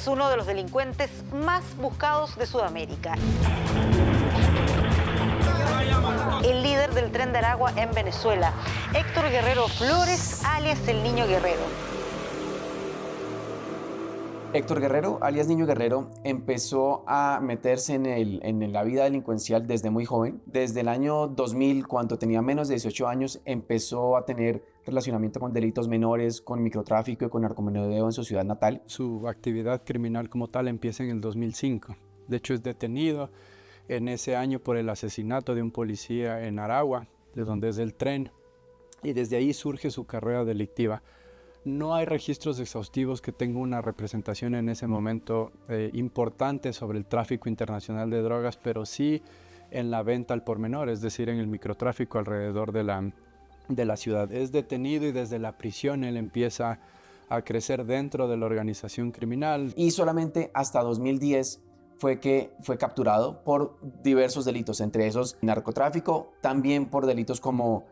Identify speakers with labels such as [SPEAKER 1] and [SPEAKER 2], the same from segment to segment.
[SPEAKER 1] es uno de los delincuentes más buscados de Sudamérica. El líder del Tren de Aragua en Venezuela, Héctor Guerrero Flores, alias el Niño Guerrero.
[SPEAKER 2] Héctor Guerrero, alias Niño Guerrero, empezó a meterse en la vida delincuencial desde muy joven. Desde el año 2000, cuando tenía menos de 18 años, empezó a tener relacionamiento con delitos menores, con microtráfico y con narcomenudeo en su ciudad natal.
[SPEAKER 3] Su actividad criminal como tal empieza en el 2005. De hecho, es detenido en ese año por el asesinato de un policía en Aragua, de donde es el tren, y desde ahí surge su carrera delictiva. No hay registros exhaustivos que tengan una representación en ese momento importante sobre el tráfico internacional de drogas, pero sí en la venta al por menor, es decir, en el microtráfico alrededor de la ciudad. Es detenido y desde la prisión él empieza a crecer dentro de la organización criminal.
[SPEAKER 2] Y solamente hasta 2010 fue que fue capturado por diversos delitos, entre esos narcotráfico, también por delitos como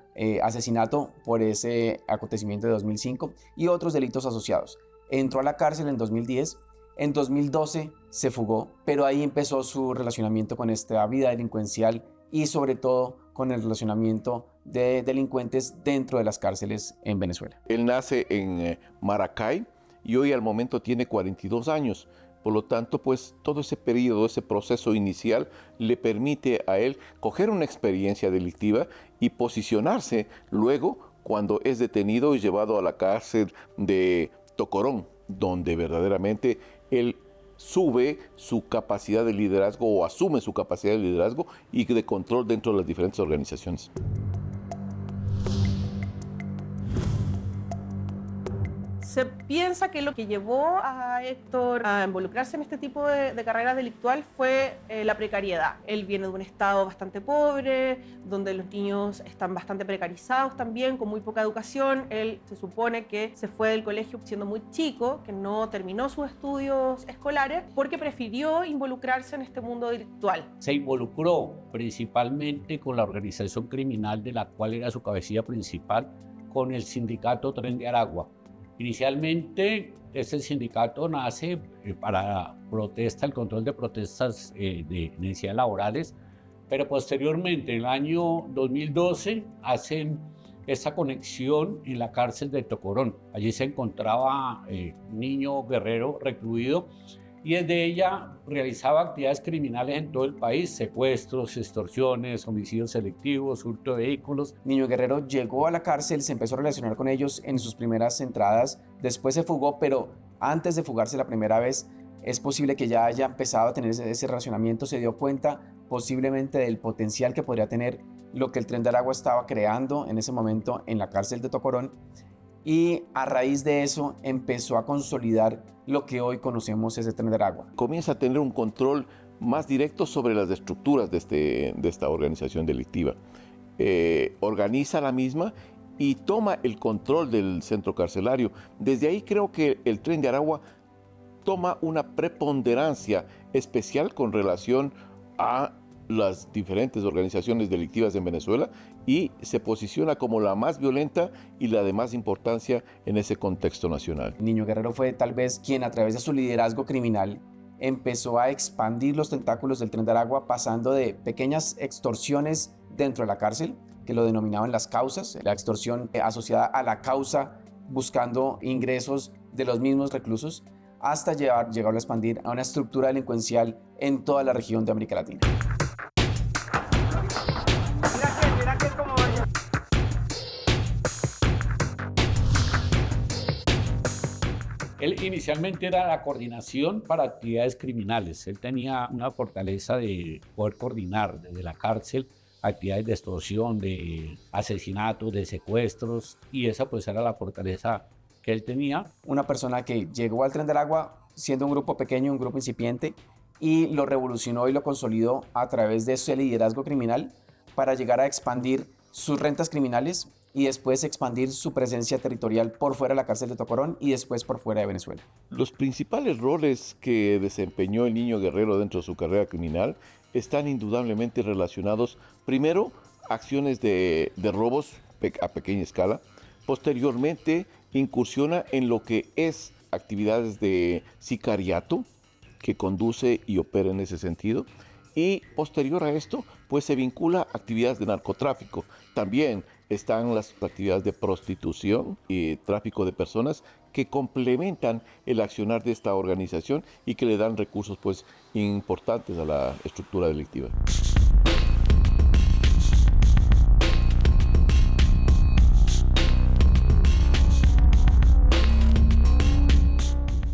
[SPEAKER 2] asesinato por ese acontecimiento de 2005 y otros delitos asociados. Entró a la cárcel en 2010, en 2012 se fugó, pero ahí empezó su relacionamiento con esta vida delincuencial y sobre todo con el relacionamiento de delincuentes dentro de las cárceles en Venezuela.
[SPEAKER 4] Él nace en Maracay y hoy al momento tiene 42 años. Por lo tanto, pues todo ese periodo, ese proceso inicial le permite a él coger una experiencia delictiva y posicionarse luego cuando es detenido y llevado a la cárcel de Tocorón, donde verdaderamente él sube su capacidad de liderazgo o asume su capacidad de liderazgo y de control dentro de las diferentes organizaciones.
[SPEAKER 5] Se piensa que lo que llevó a Héctor a involucrarse en este tipo de carrera delictual fue la precariedad. Él viene de un estado bastante pobre, donde los niños están bastante precarizados también, con muy poca educación. Él se supone que se fue del colegio siendo muy chico, que no terminó sus estudios escolares, porque prefirió involucrarse en este mundo delictual.
[SPEAKER 6] Se involucró principalmente con la organización criminal de la cual era su cabecilla principal, con el sindicato Tren de Aragua. Inicialmente, este sindicato nace para protesta, el control de protestas de necesidades laborales, pero posteriormente, en el año 2012, hacen esta conexión en la cárcel de Tocorón. Allí se encontraba Niño Guerrero recluido y desde ella realizaba actividades criminales en todo el país: secuestros, extorsiones, homicidios selectivos, hurto de vehículos.
[SPEAKER 2] Niño Guerrero llegó a la cárcel, se empezó a relacionar con ellos en sus primeras entradas, después se fugó, pero antes de fugarse la primera vez, es posible que ya haya empezado a tener ese relacionamiento, se dio cuenta posiblemente del potencial que podría tener lo que el Tren de Aragua estaba creando en ese momento en la cárcel de Tocorón, y a raíz de eso empezó a consolidar lo que hoy conocemos ese Tren de Aragua.
[SPEAKER 4] Comienza a tener un control más directo sobre las estructuras de esta organización delictiva. Organiza la misma y toma el control del centro carcelario. Desde ahí creo que el Tren de Aragua toma una preponderancia especial con relación a las diferentes organizaciones delictivas en Venezuela y se posiciona como la más violenta y la de más importancia en ese contexto nacional.
[SPEAKER 2] Niño Guerrero fue tal vez quien a través de su liderazgo criminal empezó a expandir los tentáculos del Tren de Aragua, pasando de pequeñas extorsiones dentro de la cárcel, que lo denominaban las causas, la extorsión asociada a la causa buscando ingresos de los mismos reclusos, hasta llegar a expandir a una estructura delincuencial en toda la región de América Latina.
[SPEAKER 6] Él inicialmente era la coordinación para actividades criminales. Él tenía una fortaleza de poder coordinar desde la cárcel actividades de extorsión, de asesinatos, de secuestros, y esa pues era la fortaleza que él tenía.
[SPEAKER 2] Una persona que llegó al Tren del Aragua siendo un grupo pequeño, un grupo incipiente, y lo revolucionó y lo consolidó a través de ese liderazgo criminal para llegar a expandir sus rentas criminales y después expandir su presencia territorial por fuera de la cárcel de Tocorón y después por fuera de Venezuela.
[SPEAKER 4] Los principales roles que desempeñó el Niño Guerrero dentro de su carrera criminal están indudablemente relacionados, primero, acciones de robos a pequeña escala. Posteriormente, incursiona en lo que es actividades de sicariato que conduce y opera en ese sentido. Y posterior a esto, pues se vincula a actividades de narcotráfico. También están las actividades de prostitución y tráfico de personas que complementan el accionar de esta organización y que le dan recursos pues importantes a la estructura delictiva.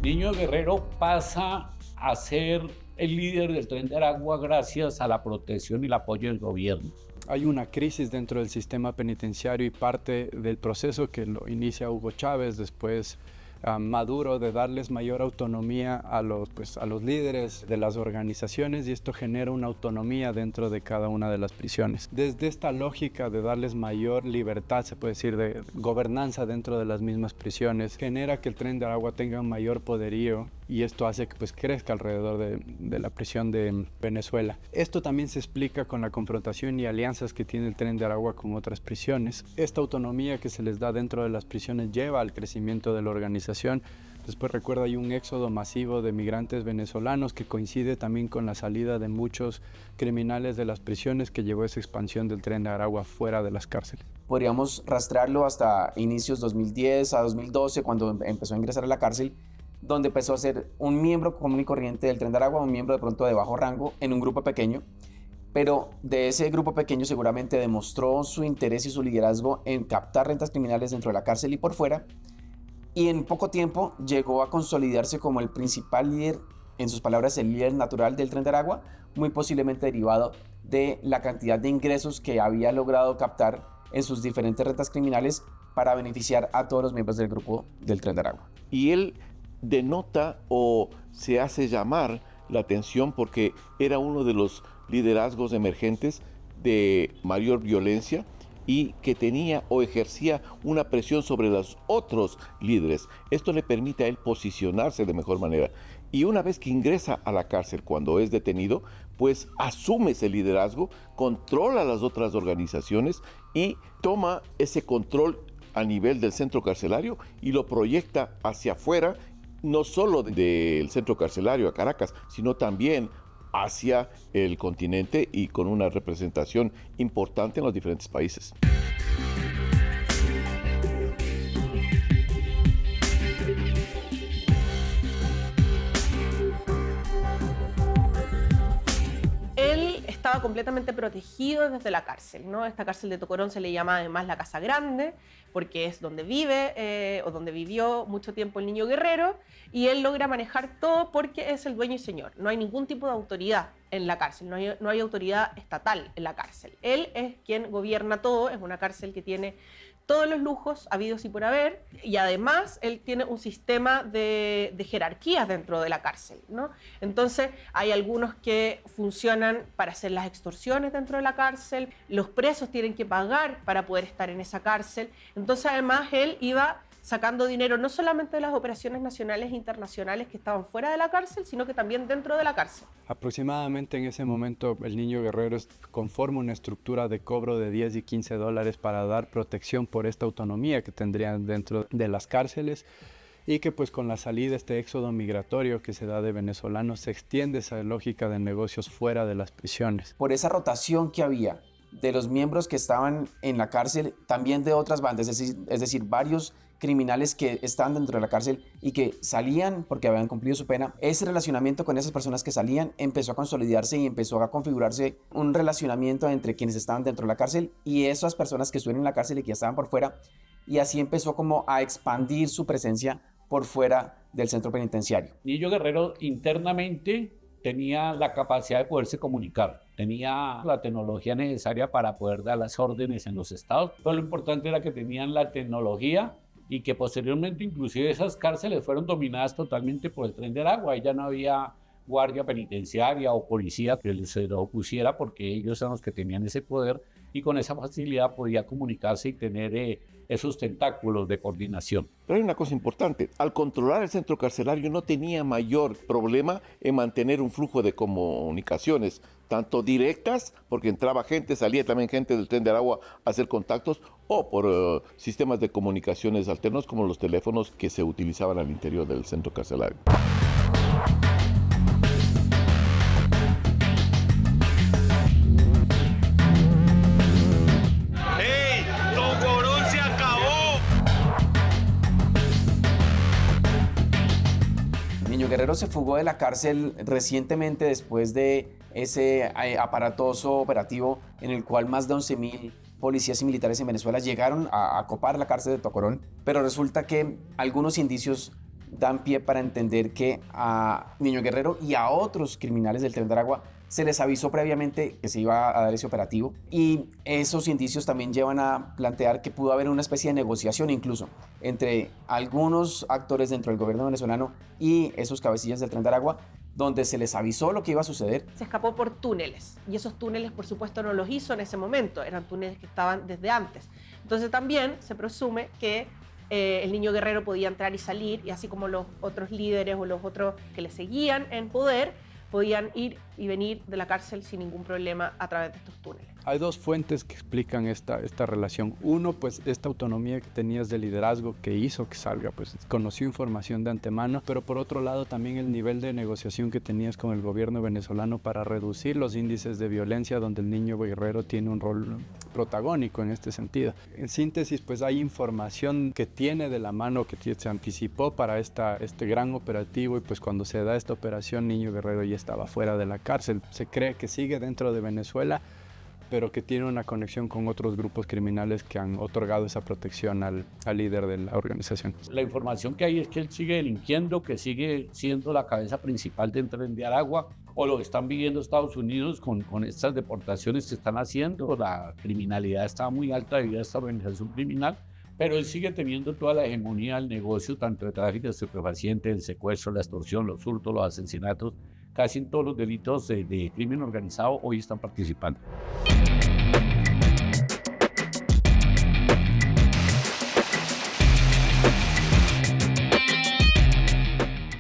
[SPEAKER 6] Niño Guerrero pasa a ser el líder del Tren de Aragua gracias a la protección y el apoyo del gobierno.
[SPEAKER 3] Hay una crisis dentro del sistema penitenciario y parte del proceso que lo inicia Hugo Chávez, después Maduro, de darles mayor autonomía a los líderes de las organizaciones, y esto genera una autonomía dentro de cada una de las prisiones. Desde esta lógica de darles mayor libertad, se puede decir, de gobernanza dentro de las mismas prisiones, genera que el Tren de Aragua tenga un mayor poderío, y esto hace que pues crezca alrededor de la prisión de Venezuela. Esto también se explica con la confrontación y alianzas que tiene el Tren de Aragua con otras prisiones. Esta autonomía que se les da dentro de las prisiones lleva al crecimiento de la organización. Después, recuerda, hay un éxodo masivo de migrantes venezolanos que coincide también con la salida de muchos criminales de las prisiones, que llevó esa expansión del Tren de Aragua fuera de las cárceles.
[SPEAKER 2] Podríamos rastrearlo hasta inicios 2010 a 2012, cuando empezó a ingresar a la cárcel, donde empezó a ser un miembro común y corriente del Tren de Aragua, un miembro de pronto de bajo rango en un grupo pequeño, pero de ese grupo pequeño seguramente demostró su interés y su liderazgo en captar rentas criminales dentro de la cárcel y por fuera, y en poco tiempo llegó a consolidarse como el principal líder, en sus palabras, el líder natural del Tren de Aragua, muy posiblemente derivado de la cantidad de ingresos que había logrado captar en sus diferentes rentas criminales para beneficiar a todos los miembros del grupo del Tren de Aragua.
[SPEAKER 4] Y él denota o se hace llamar la atención porque era uno de los liderazgos emergentes de mayor violencia y que tenía o ejercía una presión sobre los otros líderes. Esto le permite a él posicionarse de mejor manera. Y una vez que ingresa a la cárcel, cuando es detenido, pues asume ese liderazgo, controla las otras organizaciones y toma ese control a nivel del centro carcelario y lo proyecta hacia afuera, no solo del centro carcelario a Caracas, sino también hacia el continente y con una representación importante en los diferentes países.
[SPEAKER 5] Estaba completamente protegido desde la cárcel, ¿no? Esta cárcel de Tocorón se le llama además la Casa Grande, porque es donde vive o donde vivió mucho tiempo el Niño Guerrero, y él logra manejar todo porque es el dueño y señor. No hay ningún tipo de autoridad en la cárcel, no hay autoridad estatal en la cárcel. Él es quien gobierna todo, es una cárcel que tiene todos los lujos habidos y por haber, y además él tiene un sistema de jerarquías dentro de la cárcel, ¿no? Entonces hay algunos que funcionan para hacer las extorsiones dentro de la cárcel, los presos tienen que pagar para poder estar en esa cárcel. Entonces además él iba sacando dinero no solamente de las operaciones nacionales e internacionales que estaban fuera de la cárcel, sino que también dentro de la cárcel.
[SPEAKER 3] Aproximadamente en ese momento el Niño Guerrero conforma una estructura de cobro de 10 y 15 dólares para dar protección por esta autonomía que tendrían dentro de las cárceles, y que pues con la salida, este éxodo migratorio que se da de venezolanos, se extiende esa lógica de negocios fuera de las prisiones.
[SPEAKER 2] Por esa rotación que había de los miembros que estaban en la cárcel, también de otras bandas, es decir, varios criminales que estaban dentro de la cárcel y que salían porque habían cumplido su pena, ese relacionamiento con esas personas que salían empezó a consolidarse y empezó a configurarse un relacionamiento entre quienes estaban dentro de la cárcel y esas personas que estuvieron en la cárcel y que ya estaban por fuera, y así empezó como a expandir su presencia por fuera del centro penitenciario.
[SPEAKER 6] Niño Guerrero internamente tenía la capacidad de poderse comunicar, tenía la tecnología necesaria para poder dar las órdenes en los estados, pero lo importante era que tenían la tecnología y que posteriormente inclusive esas cárceles fueron dominadas totalmente por el Tren de Aragua, y ya no había guardia penitenciaria o policía que se lo opusiera, porque ellos eran los que tenían ese poder y con esa facilidad podía comunicarse y tener esos tentáculos de coordinación.
[SPEAKER 4] Pero hay una cosa importante, al controlar el centro carcelario no tenía mayor problema en mantener un flujo de comunicaciones, tanto directas, porque entraba gente, salía también gente del Tren de Aragua a hacer contactos, o por sistemas de comunicaciones alternos como los teléfonos que se utilizaban al interior del centro carcelario.
[SPEAKER 2] Niño Guerrero se fugó de la cárcel recientemente después de ese aparatoso operativo en el cual más de 11.000 policías y militares en Venezuela llegaron a copar la cárcel de Tocorón, pero resulta que algunos indicios dan pie para entender que a Niño Guerrero y a otros criminales del Tren de Aragua se les avisó previamente que se iba a dar ese operativo, y esos indicios también llevan a plantear que pudo haber una especie de negociación incluso entre algunos actores dentro del gobierno venezolano y esos cabecillas del Tren de Aragua, donde se les avisó lo que iba a suceder.
[SPEAKER 5] Se escapó por túneles, y esos túneles por supuesto no los hizo en ese momento, eran túneles que estaban desde antes. Entonces también se presume que el Niño Guerrero podía entrar y salir, y así como los otros líderes o los otros que le seguían en poder, podían ir y venir de la cárcel sin ningún problema a través de estos túneles.
[SPEAKER 3] Hay dos fuentes que explican esta relación. Uno, pues esta autonomía que tenías de liderazgo que hizo que salga, pues conoció información de antemano, pero por otro lado también el nivel de negociación que tenías con el gobierno venezolano para reducir los índices de violencia, donde el Niño Guerrero tiene un rol protagónico en este sentido. En síntesis, pues hay información que tiene de la mano, que se anticipó para este gran operativo, y pues cuando se da esta operación, Niño Guerrero ya estaba fuera de la cárcel. Se cree que sigue dentro de Venezuela, pero que tiene una conexión con otros grupos criminales que han otorgado esa protección al líder de la organización.
[SPEAKER 6] La información que hay es que él sigue delinquiendo, que sigue siendo la cabeza principal del Tren de Aragua, o lo que están viviendo Estados Unidos con estas deportaciones que están haciendo. La criminalidad está muy alta debido a esta organización criminal, pero él sigue teniendo toda la hegemonía del negocio, tanto de tráfico de estupefacientes, el secuestro, la extorsión, los hurtos, los asesinatos. Casi en todos los delitos de crimen organizado hoy están participando.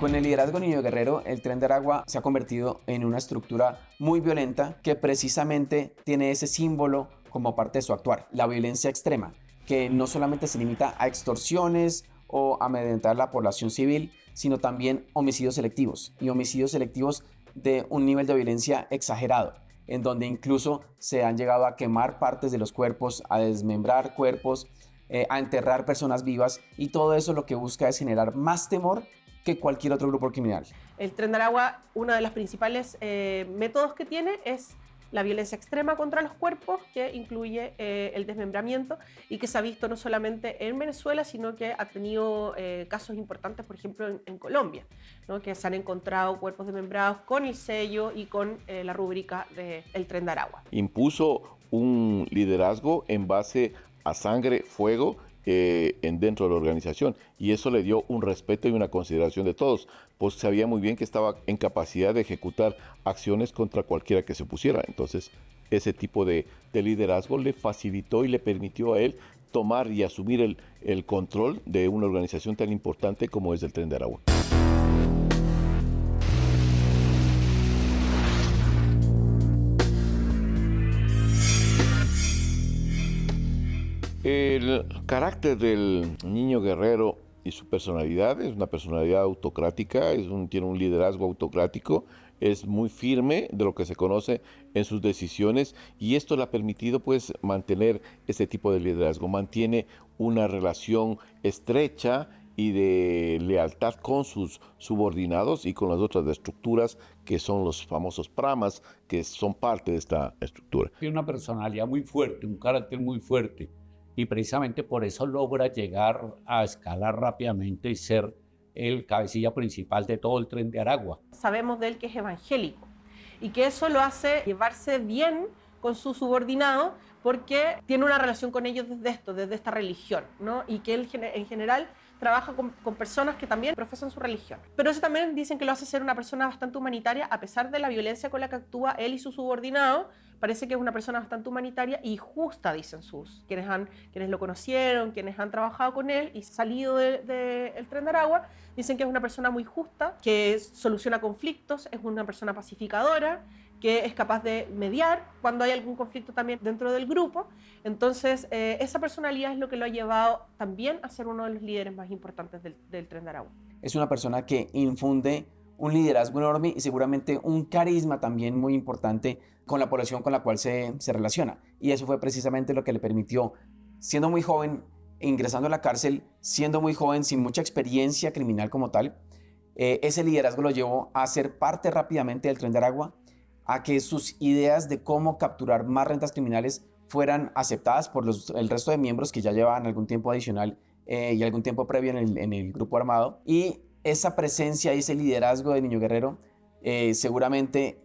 [SPEAKER 2] Con el liderazgo de Niño Guerrero, el Tren de Aragua se ha convertido en una estructura muy violenta que precisamente tiene ese símbolo como parte de su actuar, la violencia extrema, que no solamente se limita a extorsiones o amedrentar a la población civil, sino también homicidios selectivos, y homicidios selectivos de un nivel de violencia exagerado, en donde incluso se han llegado a quemar partes de los cuerpos, a desmembrar cuerpos, a enterrar personas vivas, y todo eso lo que busca es generar más temor que cualquier otro grupo criminal.
[SPEAKER 5] El Tren de Aragua, uno de los principales métodos que tiene es la violencia extrema contra los cuerpos, que incluye el desmembramiento, y que se ha visto no solamente en Venezuela, sino que ha tenido casos importantes, por ejemplo, en Colombia, ¿no? Que se han encontrado cuerpos desmembrados con el sello y con la rúbrica del Tren de Aragua.
[SPEAKER 4] Impuso un liderazgo en base a sangre, fuego, dentro de la organización, y eso le dio un respeto y una consideración de todos, pues sabía muy bien que estaba en capacidad de ejecutar acciones contra cualquiera que se opusiera. Entonces ese tipo de liderazgo le facilitó y le permitió a él tomar y asumir el control de una organización tan importante como es el Tren de Aragua. El carácter del Niño Guerrero y su personalidad es una personalidad autocrática, tiene un liderazgo autocrático, es muy firme de lo que se conoce en sus decisiones, y esto le ha permitido pues mantener este tipo de liderazgo. Mantiene una relación estrecha y de lealtad con sus subordinados y con las otras estructuras que son los famosos pramas, que son parte de esta estructura.
[SPEAKER 6] Tiene una personalidad muy fuerte, un carácter muy fuerte, y precisamente por eso logra llegar a escalar rápidamente y ser el cabecilla principal de todo el Tren de Aragua.
[SPEAKER 5] Sabemos de él que es evangélico, y que eso lo hace llevarse bien con sus subordinados, porque tiene una relación con ellos desde esta religión, ¿no? Y que él en general trabaja con personas que también profesan su religión. Pero eso también dicen que lo hace ser una persona bastante humanitaria, a pesar de la violencia con la que actúa él y su subordinado. Parece que es una persona bastante humanitaria y justa, dicen quienes lo conocieron, quienes han trabajado con él y salido del Tren de Aragua, dicen que es una persona muy justa, que soluciona conflictos, es una persona pacificadora, que es capaz de mediar cuando hay algún conflicto también dentro del grupo. Entonces, esa personalidad es lo que lo ha llevado también a ser uno de los líderes más importantes del Tren de Aragua.
[SPEAKER 2] Es una persona que infunde un liderazgo enorme y seguramente un carisma también muy importante con la población con la cual se relaciona. Y eso fue precisamente lo que le permitió, siendo muy joven, ingresando a la cárcel, siendo muy joven, sin mucha experiencia criminal como tal, ese liderazgo lo llevó a ser parte rápidamente del Tren de Aragua, a que sus ideas de cómo capturar más rentas criminales fueran aceptadas por el resto de miembros que ya llevaban algún tiempo adicional y algún tiempo previo en el grupo armado. Y esa presencia y ese liderazgo de Niño Guerrero seguramente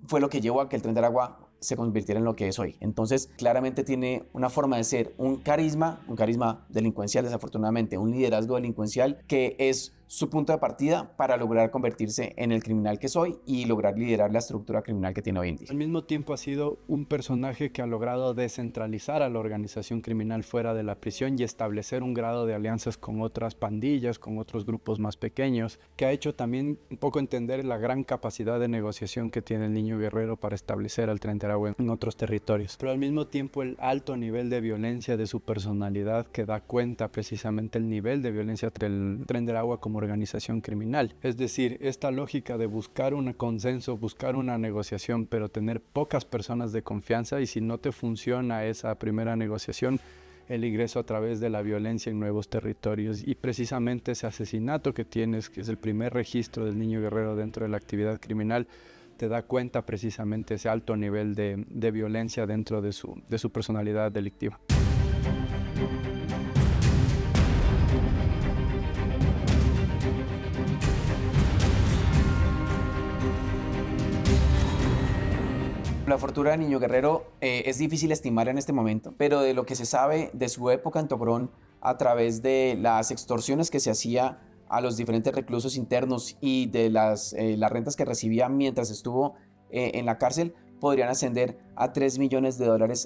[SPEAKER 2] fue lo que llevó a que el Tren de Aragua se convirtiera en lo que es hoy. Entonces, claramente tiene una forma de ser, un carisma delincuencial, desafortunadamente, un liderazgo delincuencial que es su punto de partida para lograr convertirse en el criminal que soy y lograr liderar la estructura criminal que tiene hoy en día.
[SPEAKER 3] Al mismo tiempo ha sido un personaje que ha logrado descentralizar a la organización criminal fuera de la prisión y establecer un grado de alianzas con otras pandillas, con otros grupos más pequeños, que ha hecho también un poco entender la gran capacidad de negociación que tiene el Niño Guerrero para establecer al Tren de Aragua en otros territorios. Pero al mismo tiempo el alto nivel de violencia de su personalidad que da cuenta precisamente el nivel de violencia entre el Tren de Aragua como organización criminal. Es decir, esta lógica de buscar un consenso, buscar una negociación, pero tener pocas personas de confianza, y si no te funciona esa primera negociación, el ingreso a través de la violencia en nuevos territorios. Y precisamente ese asesinato que tienes, que es el primer registro del Niño Guerrero dentro de la actividad criminal, te da cuenta precisamente ese alto nivel de violencia dentro de su personalidad delictiva.
[SPEAKER 2] La fortuna de Niño Guerrero es difícil estimar en este momento, pero de lo que se sabe de su época en Tobrón, a través de las extorsiones que se hacía a los diferentes reclusos internos y de las rentas que recibía mientras estuvo en la cárcel, podrían ascender a $3 millones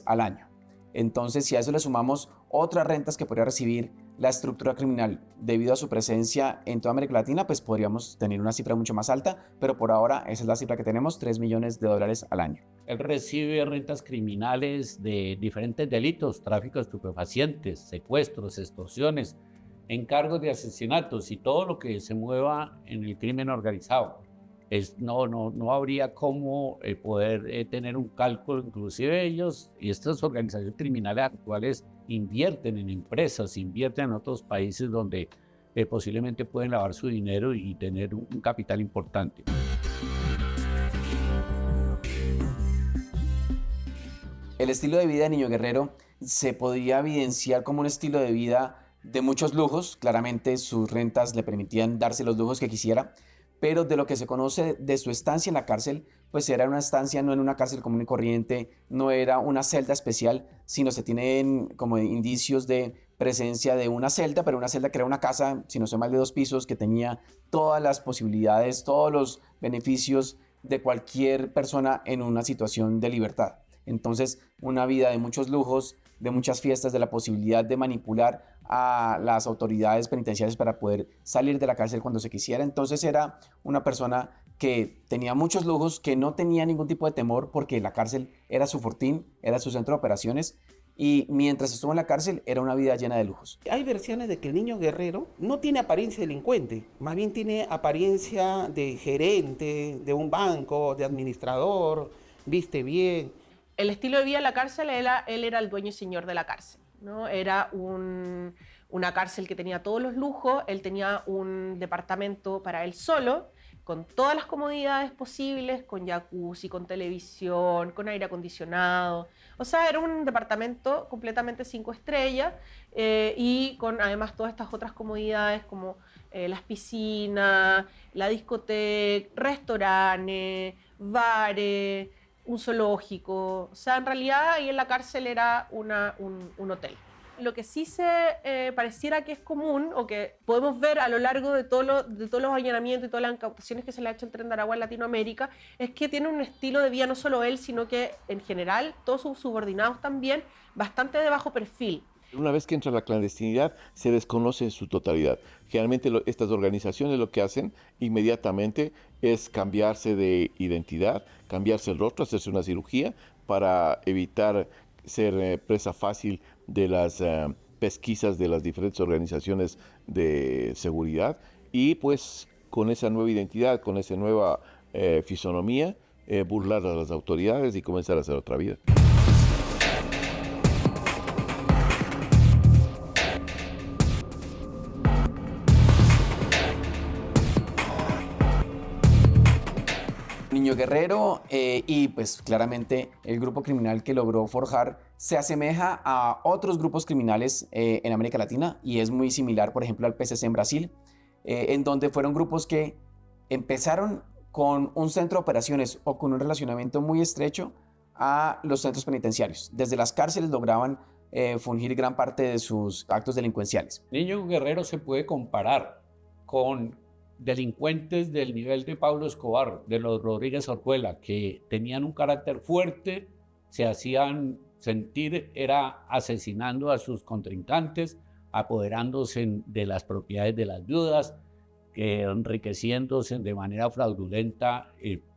[SPEAKER 2] al año. Entonces, si a eso le sumamos otras rentas que podría recibir la estructura criminal debido a su presencia en toda América Latina, pues podríamos tener una cifra mucho más alta, pero por ahora esa es la cifra que tenemos, $3 millones al año.
[SPEAKER 6] Él recibe rentas criminales de diferentes delitos, tráfico de estupefacientes, secuestros, extorsiones, encargos de asesinatos y todo lo que se mueva en el crimen organizado. No habría cómo poder tener un cálculo, inclusive ellos y estas organizaciones criminales actuales invierten en empresas, invierten en otros países donde posiblemente pueden lavar su dinero y tener un capital importante.
[SPEAKER 2] El estilo de vida de Niño Guerrero se podría evidenciar como un estilo de vida de muchos lujos. Claramente sus rentas le permitían darse los lujos que quisiera, pero de lo que se conoce de su estancia en la cárcel, pues era una estancia no en una cárcel común y corriente, no era una celda especial, sino se tienen como indicios de presencia de una celda, pero una celda que era una casa, si no sé mal, de 2 pisos, que tenía todas las posibilidades, todos los beneficios de cualquier persona en una situación de libertad. Entonces, una vida de muchos lujos, de muchas fiestas, de la posibilidad de manipular a las autoridades penitenciarias para poder salir de la cárcel cuando se quisiera. Entonces era una persona que tenía muchos lujos, que no tenía ningún tipo de temor porque la cárcel era su fortín, era su centro de operaciones, y mientras estuvo en la cárcel era una vida llena de lujos.
[SPEAKER 7] Hay versiones de que el Niño Guerrero no tiene apariencia de delincuente, más bien tiene apariencia de gerente de un banco, de administrador, viste bien.
[SPEAKER 5] El estilo de vida en la cárcel, él era el dueño y señor de la cárcel, ¿no? Era una cárcel que tenía todos los lujos, él tenía un departamento para él solo, con todas las comodidades posibles, con jacuzzi, con televisión, con aire acondicionado. O sea, era un departamento completamente 5 estrellas y con además todas estas otras comodidades como las piscinas, la discoteca, restaurantes, bares, un zoológico. O sea, en realidad ahí en la cárcel era un hotel. Lo que sí se pareciera que es común, o que podemos ver a lo largo de todos los allanamientos y todas las incautaciones que se le ha hecho al Tren de Aragua en Latinoamérica, es que tiene un estilo de vida, no solo él, sino que en general todos sus subordinados también, bastante de bajo perfil.
[SPEAKER 4] Una vez que entra la clandestinidad, se desconoce en su totalidad. Generalmente estas organizaciones lo que hacen inmediatamente es cambiarse de identidad, cambiarse el rostro, hacerse una cirugía para evitar ser presa fácil de las pesquisas de las diferentes organizaciones de seguridad, y pues con esa nueva identidad, con esa nueva fisonomía, burlar a las autoridades y comenzar a hacer otra vida.
[SPEAKER 2] Niño Guerrero y pues claramente el grupo criminal que logró forjar se asemeja a otros grupos criminales en América Latina y es muy similar, por ejemplo, al PCC en Brasil, en donde fueron grupos que empezaron con un centro de operaciones o con un relacionamiento muy estrecho a los centros penitenciarios. Desde las cárceles lograban fungir gran parte de sus actos delincuenciales.
[SPEAKER 6] Niño Guerrero se puede comparar con delincuentes del nivel de Pablo Escobar, de los Rodríguez Orjuela, que tenían un carácter fuerte, se hacían sentir, era asesinando a sus contrincantes, apoderándose de las propiedades de las viudas, enriqueciéndose de manera fraudulenta,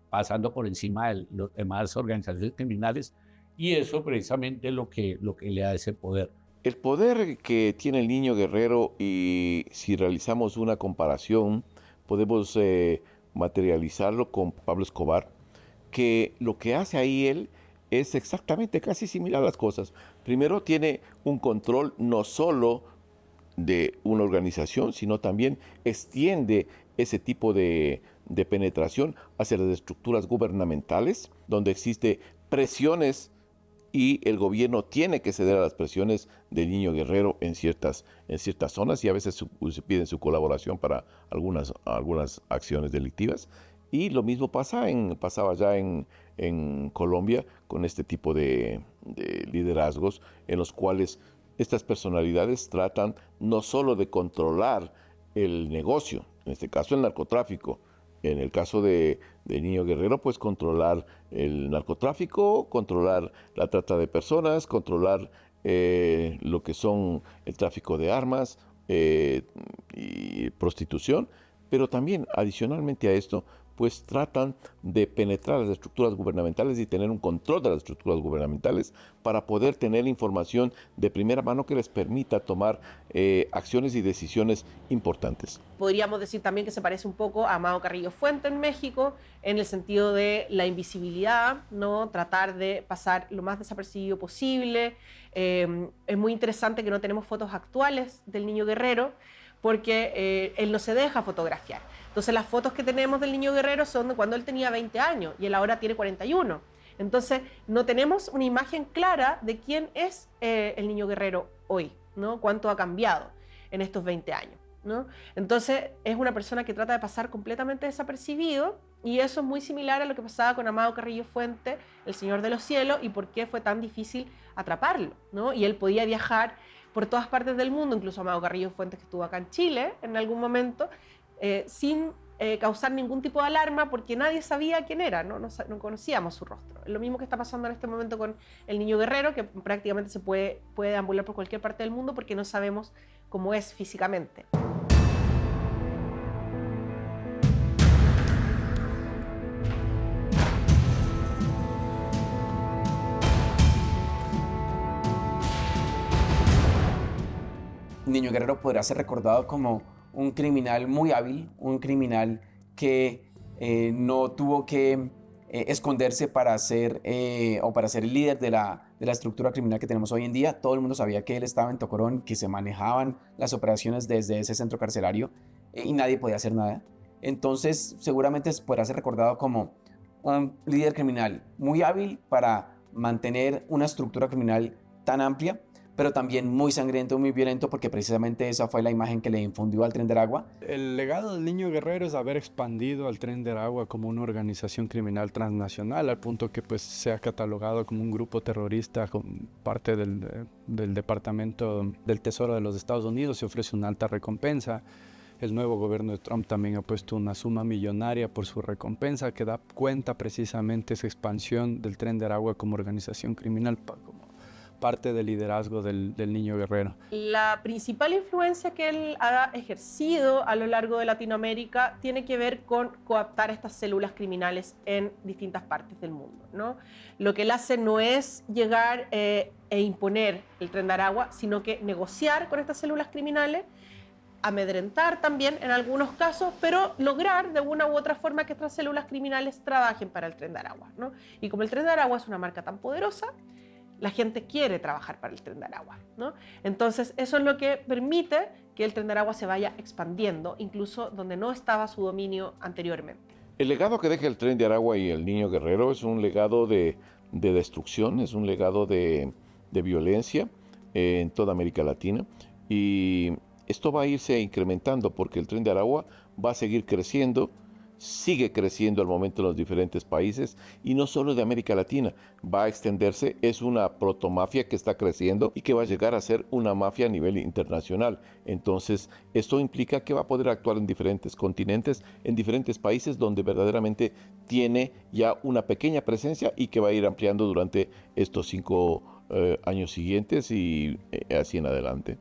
[SPEAKER 6] pasando por encima de las demás organizaciones criminales, y eso precisamente es lo que le da ese poder.
[SPEAKER 4] El poder que tiene el Niño Guerrero, y si realizamos una comparación, podemos materializarlo con Pablo Escobar, que lo que hace ahí él es exactamente casi similar a las cosas. Primero tiene un control no solo de una organización, sino también extiende ese tipo de penetración hacia las estructuras gubernamentales, donde existe presiones y el gobierno tiene que ceder a las presiones del Niño Guerrero en ciertas zonas, y a veces se piden su colaboración para algunas acciones delictivas. Y lo mismo pasaba ya en Colombia con este tipo de liderazgos en los cuales estas personalidades tratan no solo de controlar el negocio, en este caso el narcotráfico, en el caso de Niño Guerrero, pues controlar el narcotráfico, controlar la trata de personas, controlar lo que son el tráfico de armas y prostitución, pero también adicionalmente a esto, pues tratan de penetrar las estructuras gubernamentales y tener un control de las estructuras gubernamentales para poder tener información de primera mano que les permita tomar acciones y decisiones importantes.
[SPEAKER 5] Podríamos decir también que se parece un poco a Amado Carrillo Fuentes en México, en el sentido de la invisibilidad, ¿no? Tratar de pasar lo más desapercibido posible. Es muy interesante que no tenemos fotos actuales del Niño Guerrero, porque él no se deja fotografiar. Entonces las fotos que tenemos del Niño Guerrero son de cuando él tenía 20 años y él ahora tiene 41. Entonces no tenemos una imagen clara de quién es el Niño Guerrero hoy, ¿no? Cuánto ha cambiado en estos 20 años, ¿no? Entonces es una persona que trata de pasar completamente desapercibido, y eso es muy similar a lo que pasaba con Amado Carrillo Fuentes, el Señor de los Cielos, y por qué fue tan difícil atraparlo, ¿no? Y él podía viajar por todas partes del mundo, incluso Amado Carrillo Fuentes, que estuvo acá en Chile en algún momento, sin causar ningún tipo de alarma, porque nadie sabía quién era, no conocíamos su rostro. Lo mismo que está pasando en este momento con el Niño Guerrero, que prácticamente se puede deambular por cualquier parte del mundo porque no sabemos cómo es físicamente.
[SPEAKER 2] Niño Guerrero podrá ser recordado como un criminal muy hábil, un criminal que no tuvo que esconderse para ser el líder de la estructura criminal que tenemos hoy en día. Todo el mundo sabía que él estaba en Tocorón, que se manejaban las operaciones desde ese centro carcelario y nadie podía hacer nada. Entonces seguramente podrá ser recordado como un líder criminal muy hábil para mantener una estructura criminal tan amplia, pero también muy sangriento, muy violento, porque precisamente esa fue la imagen que le infundió al Tren de Aragua.
[SPEAKER 3] El legado del Niño Guerrero es haber expandido al Tren de Aragua como una organización criminal transnacional, al punto que pues sea catalogado como un grupo terrorista con parte del Departamento del Tesoro de los Estados Unidos. Se ofrece una alta recompensa. El nuevo gobierno de Trump también ha puesto una suma millonaria por su recompensa, que da cuenta precisamente de esa expansión del Tren de Aragua como organización criminal, como parte del liderazgo del Niño Guerrero.
[SPEAKER 5] La principal influencia que él ha ejercido a lo largo de Latinoamérica tiene que ver con coaptar estas células criminales en distintas partes del mundo, ¿no? Lo que él hace no es llegar e imponer el Tren de Aragua, sino que negociar con estas células criminales, amedrentar también en algunos casos, pero lograr de una u otra forma que estas células criminales trabajen para el Tren de Aragua, ¿no? Y como el Tren de Aragua es una marca tan poderosa, la gente quiere trabajar para el Tren de Aragua, ¿no? Entonces, eso es lo que permite que el Tren de Aragua se vaya expandiendo, incluso donde no estaba su dominio anteriormente.
[SPEAKER 4] El legado que deja el Tren de Aragua y el Niño Guerrero es un legado de destrucción, es un legado de violencia en toda América Latina, y esto va a irse incrementando porque el Tren de Aragua va a seguir creciendo, sigue creciendo al momento en los diferentes países, y no solo de América Latina, va a extenderse, es una protomafia que está creciendo y que va a llegar a ser una mafia a nivel internacional. Entonces, esto implica que va a poder actuar en diferentes continentes, en diferentes países donde verdaderamente tiene ya una pequeña presencia y que va a ir ampliando durante estos 5 años siguientes y así en adelante.